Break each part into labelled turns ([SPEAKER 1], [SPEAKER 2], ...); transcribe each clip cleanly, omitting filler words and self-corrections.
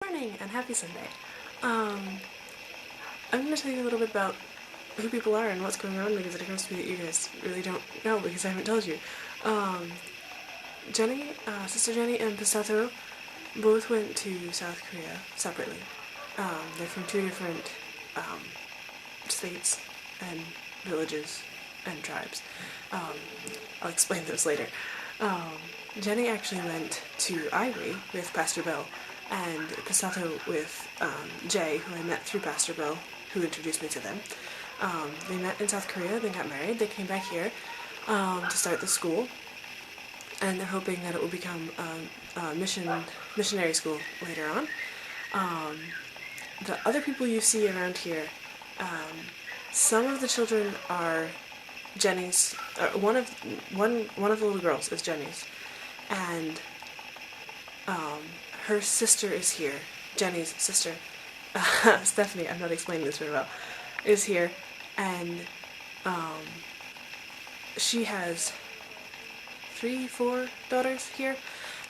[SPEAKER 1] Good morning and happy Sunday. I'm going to tell you a little bit about who people are and what's going on because it occurs to me that you guys really don't know because I haven't told you. Um, Jenny, Sister Jenny and Pisato both went to South Korea separately. They're from two different um, states and villages and tribes. Um, I'll explain those later. Um, Jenny actually went to Ivory with Pastor Bill, and Pisato with Jay, who I met through Pastor Bill, who introduced me to them. They met in South Korea, then got married. They came back here to start the school, and they're hoping that it will become a missionary school later on. The other people you see around here, some of the children are Jenny's. One of the little girls is Jenny's, and her sister is here. Jenny's sister, Stephanie. I'm not explaining this very well. Is here, and she has 3, 4 daughters here.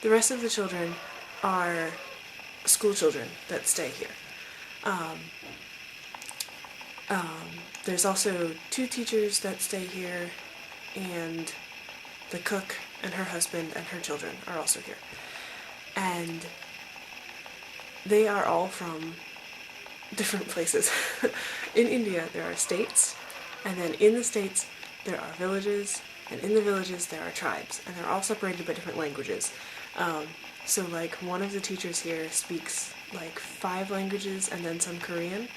[SPEAKER 1] The rest of the children are school children that stay here. There's also 2 teachers that stay here, and the cook and her husband and her children are also here. And they are all from different places. In India, there are states, and then in the states, there are villages, and in the villages, there are tribes, and they're all separated by different languages. So, like, one of the teachers here speaks, like, 5 languages and then some Korean,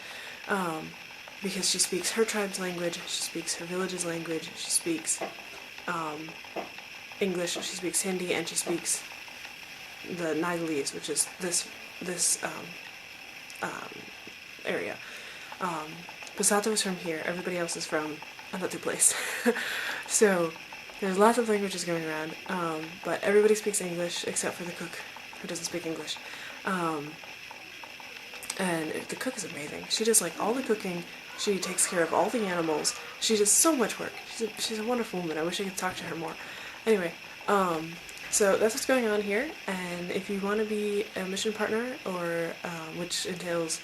[SPEAKER 1] because she speaks her tribe's language, she speaks her village's language, she speaks English, she speaks Hindi, and she speaks the Nigalese, which is this area. Pisato is from here, everybody else is from another place. So there's lots of languages going around, but everybody speaks English except for the cook, who doesn't speak English. And the cook is amazing. She does like all the cooking. She takes care of all the animals. She does so much work. She's a wonderful woman. I wish I could talk to her more. Anyway, so that's what's going on here. And if you want to be a mission partner, or which entails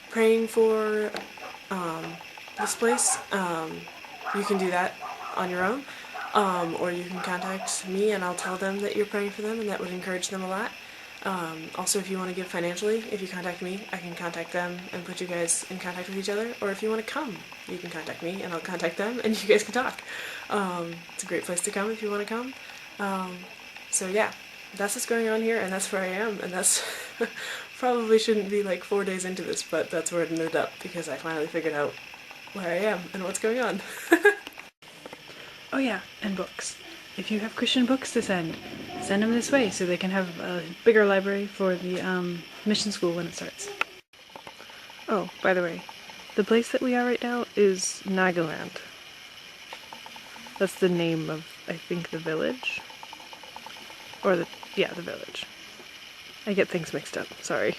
[SPEAKER 1] praying for this place, you can do that on your own. Or you can contact me and I'll tell them that you're praying for them, and that would encourage them a lot. Also, if you want to give financially, if you contact me, I can contact them and put you guys in contact with each other. Or if you want to come, you can contact me and I'll contact them and you guys can talk. It's a great place to come if you want to come. So yeah, that's what's going on here, and that's where I am, and that's probably shouldn't be like 4 days into this, but that's where it ended up because I finally figured out where I am and what's going on. Oh yeah, and books. If you have Christian books to send them this way so they can have a bigger library for the mission school when it starts. Oh, by the way, the place that we are right now is Nagaland. That's the name of, I think, the village. Or the village. I get things mixed up, sorry.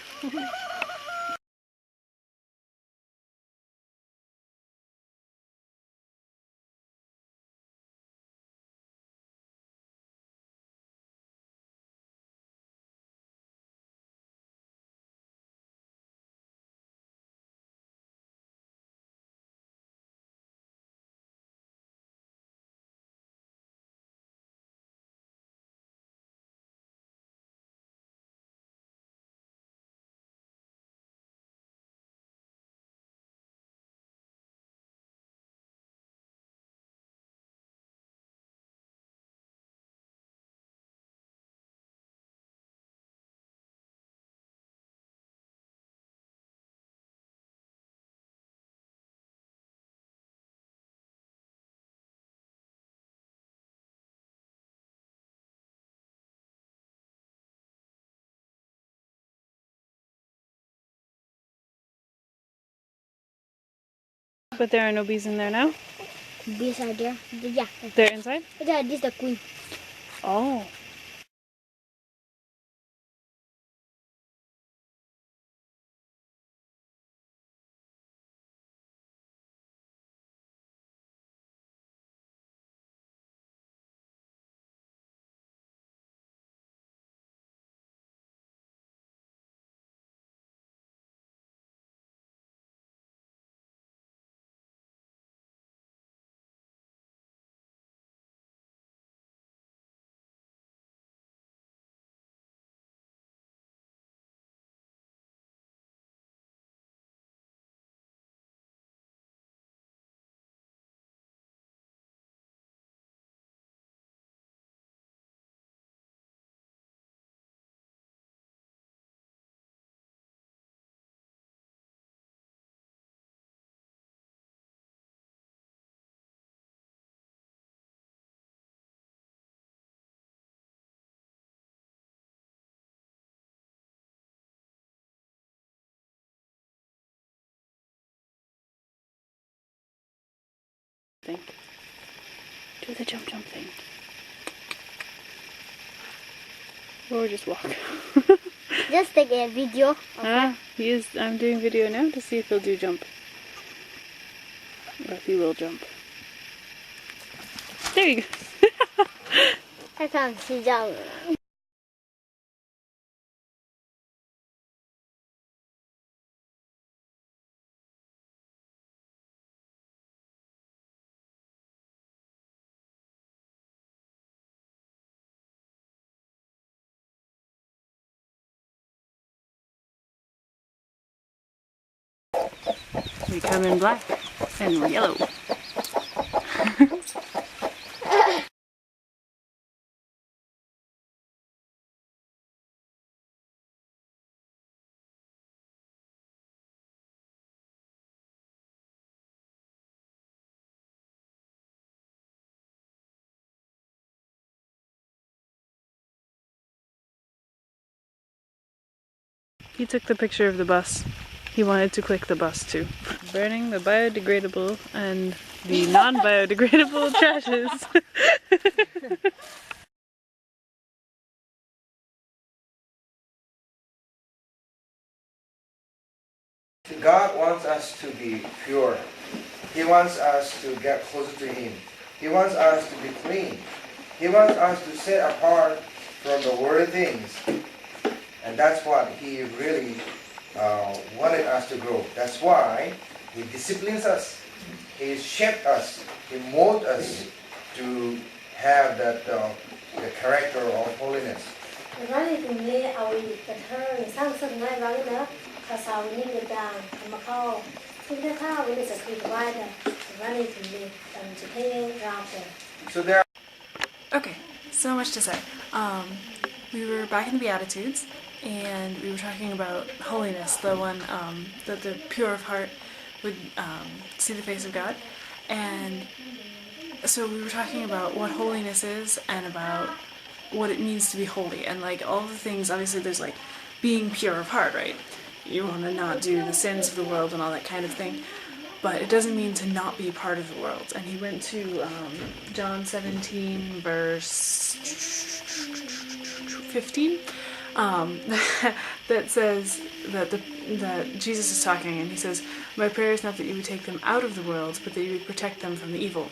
[SPEAKER 1] But there are no bees in there now?
[SPEAKER 2] Bees are there. Yeah.
[SPEAKER 1] They're inside?
[SPEAKER 2] Yeah, this is the queen.
[SPEAKER 1] Oh.
[SPEAKER 3] thing. Do the jump thing. Or just walk.
[SPEAKER 2] Just take a video.
[SPEAKER 3] I'm doing video now to see if he'll do jump. Or if he will jump. There you go.
[SPEAKER 2] I can't see jump.
[SPEAKER 3] We come in black and yellow. He took the picture of the bus. He wanted to click the bus too. Burning the biodegradable and the non-biodegradable trashes.
[SPEAKER 4] God wants us to be pure. He wants us to get closer to Him. He wants us to be clean. He wants us to set apart from the worldly things. And that's what He really wanted us to grow. That's why He disciplines us. He shaped us. He molded us to have that the character of holiness. So there.
[SPEAKER 1] Okay, so much to say. We were back in the Beatitudes, and we were talking about holiness, the one that the pure of heart would see the face of God. And so we were talking about what holiness is and about what it means to be holy, and like all the things. Obviously there's like being pure of heart, right? You want to not do the sins of the world and all that kind of thing, but it doesn't mean to not be part of the world. And he went to John 17 verse 15 that says that Jesus is talking, and he says, "My prayer is not that you would take them out of the world, but that you would protect them from the evil."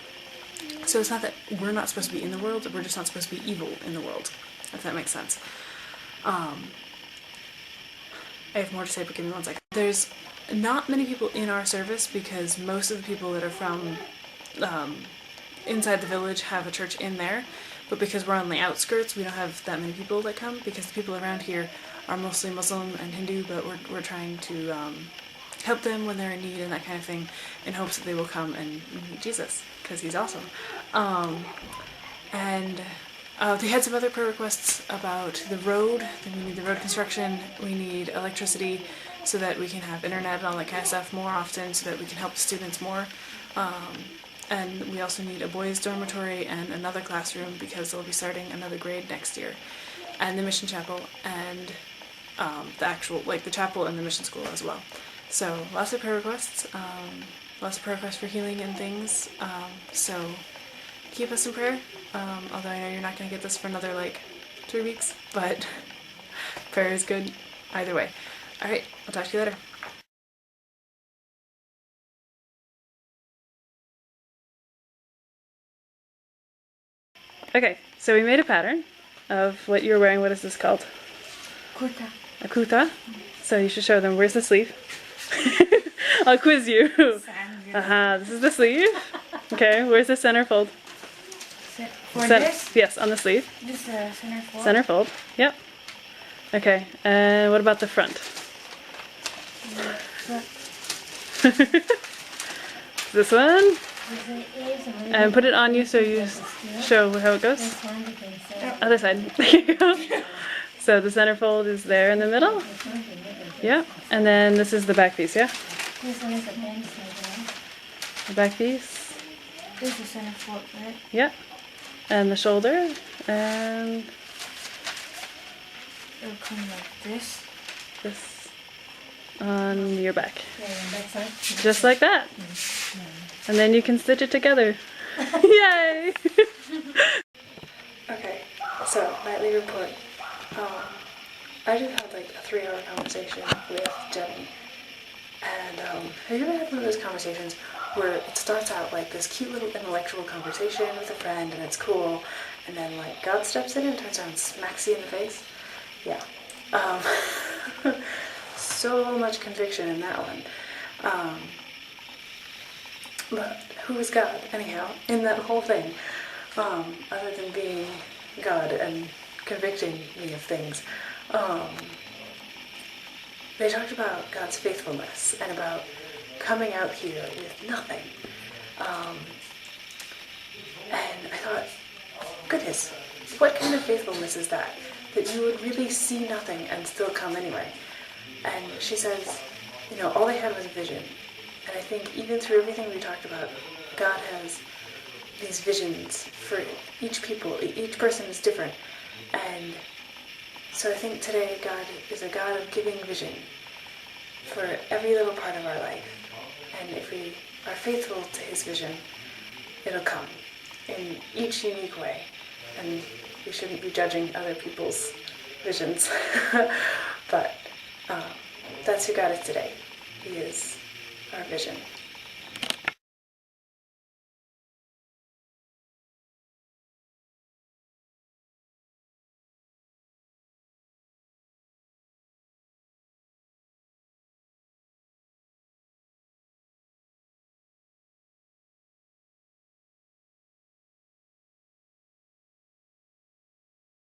[SPEAKER 1] So it's not that we're not supposed to be in the world, we're just not supposed to be evil in the world, if that makes sense. I have more to say, but give me 1 second. There's not many people in our service because most of the people that are from inside the village have a church in there, but because we're on the outskirts, we don't have that many people that come, because the people around here are mostly Muslim and Hindu, but we're trying to help them when they're in need and that kind of thing, in hopes that they will come and meet Jesus, because he's awesome. They had some other prayer requests about the road. We need the road construction, we need electricity so that we can have internet and all that kind of stuff more often, so that we can help the students more. And we also need a boys' dormitory and another classroom, because they'll be starting another grade next year. And the mission chapel, and the actual, like the chapel and the mission school as well. So lots of prayer requests, for healing and things. So keep us in prayer, although I know you're not going to get this for another 3 weeks, but prayer is good either way. Alright, I'll talk to you later. Okay, so we made a pattern of what you're wearing. What is this called?
[SPEAKER 2] Kurta.
[SPEAKER 3] A kuta. So you should show them. Where's the sleeve? I'll quiz you. This is the sleeve. Okay, where's the center fold?
[SPEAKER 2] This?
[SPEAKER 3] Yes, on the sleeve.
[SPEAKER 2] This center fold.
[SPEAKER 3] Center fold. Yep. Okay, and what about the front? This one. And put it on you so you show how it goes. Other side. There you go. So the center fold is there in the middle. Yeah. And then this is the back piece, yeah?
[SPEAKER 2] This one is a band side.
[SPEAKER 3] The back piece.
[SPEAKER 2] This is center fold, right?
[SPEAKER 3] Yeah. And the shoulder. And
[SPEAKER 2] It'll come like this.
[SPEAKER 3] this on your back.
[SPEAKER 2] Yeah, and that's it.
[SPEAKER 3] Just like that. And then you can stitch it together. Yay!
[SPEAKER 1] Okay, so nightly report. I just had like a 3-hour conversation with Jenny. And have you ever had one of those conversations where it starts out like this cute little intellectual conversation with a friend and it's cool, and then like God steps in and turns around and smacks you in the face? Yeah. So much conviction in that one. But who is God, anyhow, in that whole thing? Other than being God and convicting me of things. They talked about God's faithfulness and about coming out here with nothing. And I thought, goodness, what kind of faithfulness is that? That you would really see nothing and still come anyway. And she says, you know, all they had was a vision. And I think even through everything we talked about, God has these visions for each people. Each person is different. And so I think today God is a God of giving vision for every little part of our life. And if we are faithful to his vision, it'll come in each unique way. And we shouldn't be judging other people's visions. But that's who God is today. He is our vision.